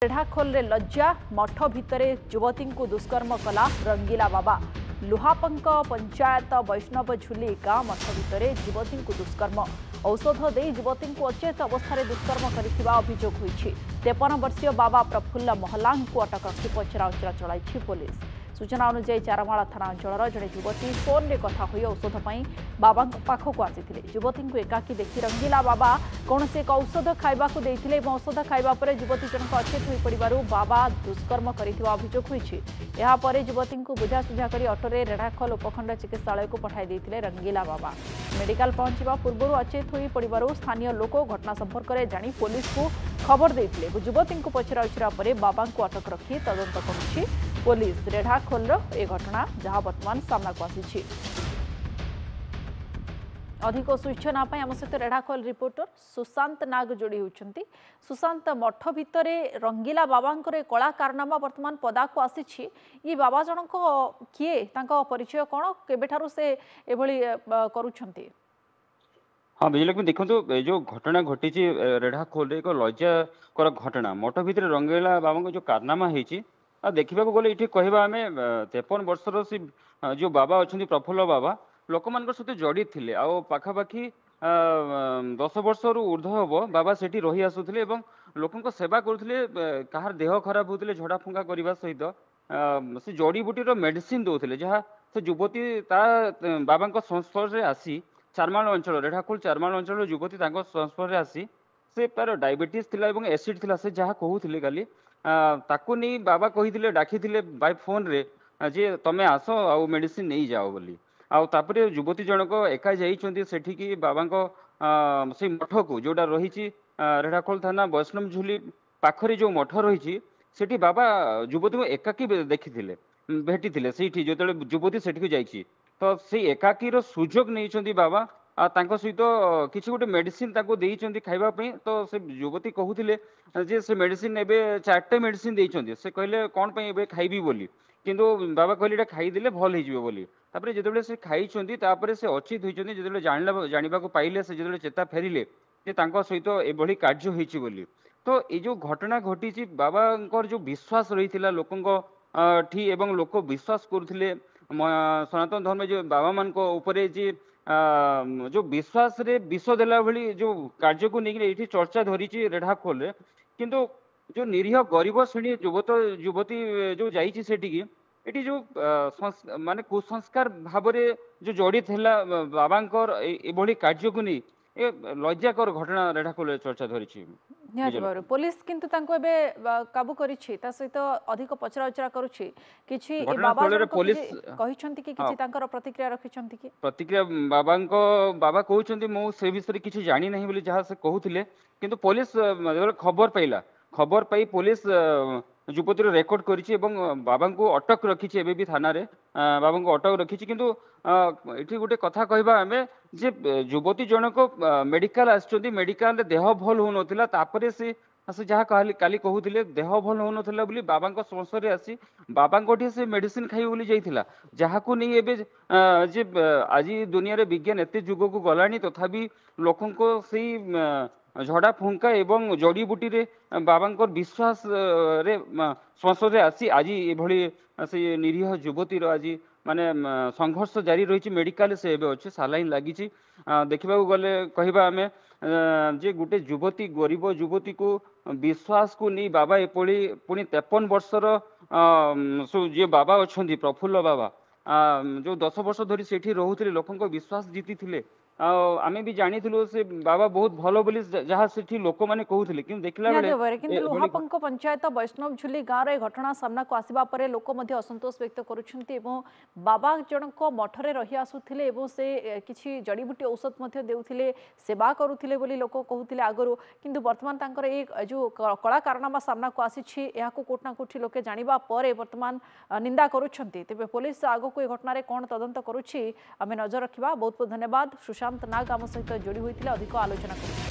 रेढ़ाखोल लज्जा मठ भितर युवती को दुष्कर्म कला रंगीला बाबा लुहापंक पंचायत वैष्णव झुली गाँ मठ भितर युवती को दुष्कर्म औषध दे युवती को अचेत अवस्था दुष्कर्म कर अभियोग होती 53 वर्षीय बाबा प्रफुल्ल महला को अटक रखी पचराउचरा चलाई पुलिस। सूचना अनुसार चारमाला थाना अंचल जड़े युवती फोन में कथा हुई औषध बाबा पाखक आसी युवती को एकाकी देखी रंगीला बाबा कौन से एक औषध खाइबा देते औषध खाइबा युवती जनक अचेत हो पड़ू बाबा दुष्कर्म अभियोग होती युवती को बुझासुझा कर अटोरे रेढ़ाखोल उपखंड चिकित्सालय को पठाई देते रंगीला बाबा। मेडिकल पहुंचा पूर्व अचेत हो पड़ू स्थानीय लोक घटना संपर्क में जानी पुलिस को खबर देते युवती को पचराउचरा पर बाबा को अटक रखी तदंत करुछि पुलिस। रेढ़ाखोल ए घटना जहां वर्तमान सामना को आसी। अधिक सूचना आम सहित रेढ़ाखोल रिपोर्टर सुशांत नाग जोड़ी होती। सुशांत मठ भितर रंगीला बाबा कला कारनामा वर्तमान पदा को आसी ये बाबा जनक किए परिचय कौन केबेठारु से एभली करुछंती? हाँ विजयलक्ष्मी देखो जो घटना घटी रेढ़ाखोल एक लज्जाकर घटना मठ भितर रंगीला बाबा जो कारनामा होती देखा गले ये कहवा आम 53 वर्षर सी जो बाबा अच्छा प्रफुल्ल बाबा लोक मान सहित जड़ित थे आखापाखि 10 वर्ष ऊर्ध हम बाबा से रही आसुले लोक सेवा करुले कहार देह खराब होते झड़ा फुंका करने सहित से जड़ी बुटीर मेडिसिन दौले जहाँ से युवती बाबा संस्पर्श आसी चारमाल अंचल रेढ़ाखोल चारमाल अंचल युवती संस्पर्श आसी से तार डायबिटीज थिला एवं एसिड थिला से जहाँ कहूले काली ताकू नहीं बाबा कही डाकी बाय फोन रे जे तमे आस आ मेडिसिन नहीं जाओ बोली आउे युवती जनक एका जाठी बाबा से मठ को जोड़ा रही रेढ़ाखोल थाना वैष्णव झुली पाखरे जो मठ रही सेठी बाबा युवती को एकाकी देखी भेटी से जो युवती सेठी जाइए तो से एकाकीर सुजोग नहीं बाबा सहित किसी गोटे मेडिसिन देते खावाई तो से युवती कहते जे से मेडिसिन एवं 4टे मेडिसिन देते से कहले कौन पे खाइबी बोली किंतु बाबा कहले खाईदे भल हो बोली जो से खाई से अचित होती जो जानवा पाइले से जो चेता फेरिले सहित एभली कार्य होती बोली। तो ये जो घटना घटी बाबा जो विश्वास रही लोकों ठी एवं लोक विश्वास करुले सनातन धर्म जो बाबा मान जी जो विश्वास रे विष देला भली जो कार्य को लेकिन ये चर्चा धरी रेढ़ाखोल किंतु जो निरीह गरीब श्रेणी युवती जो जाइए सेठी जो माने कुसंस्कार भाव जो जड़ित है बाबा ये कार्य को नहीं ए लज्जाकर घटना रेढ़ाखोल चर्चा धरी पुलिस किंतु काबू करी सहित अधिक पचराउचरा करुछि किछि बाबा पुलिस प्रतिक्रिया रखिछंती कि प्रतिक्रिया बाबा कहउछंती मो से विषय किछि जानि नहीं बोली जहाँ से कहउथिले किंतु पुलिस खबर पाई पुलिस युवती रेकर्ड करी बाबा को अटक रखी भी थाना रे बाबा को अटक रखी किंतु ये गोटे कथा कहबा आमे जे युवती जनक मेडिकल आछंती मेडिकल देह भल हो नथिला तापरे से जहाँ काली कहूले देह भल हो नथिला बोली बाबा संस्पर्श आसी बाबा से मेडिसिन खाई बोली जाइथिला जहाँ को नहीं एबे जे आज दुनिया रे विज्ञान एते जुग को गलानी तथापि लोकों को सही झड़ा फुंका एवं जड़ी बुटी रे बाबा विश्वास रे संस्पर्श आसी आज ये से निरीह युवतीर आज माने संघर्ष जारी रही मेडिकल से एबे अच्छे सालाइन लगी देखा गले कहवा आम जे गोटे युवती गरीब युवती को विश्वास को नहीं बाबा एपली पुणी 53 वर्षर जे बाबा अच्छा प्रफुल्ल बाबा जो 10 वर्ष धरी सेठी रोते लोकों विश्वास जीति थे आम भी जानी से बाबा बहुत भल बोली जहाँ से लोक मैंने कहते कि देखला लुहापंक पंचायत वैष्णव झुली गाँव रे घटना सामना को आसवा पर लोक असंतोष व्यक्त करुछंती बाबा जनक मठरे रही आसुथिले से किछि जड़ीबुटी औषध देउथिले सेवा करुथिले बोली लोक कहउथिले आगरु किंतु वर्तमान तांकर एक जो कला कारनामा सामना को आसी याको कोठना कोठी लोके जानिबा परे वर्तमान निंदा करुछंती तेबे पुलिस आगो को घटना रे कोन तदंत करुछि आमे नजर रखिबा। बहुत बहुत धन्यवाद। सुशांत नाग आम सहित जोड़ी होते अधिक आलोचना कर।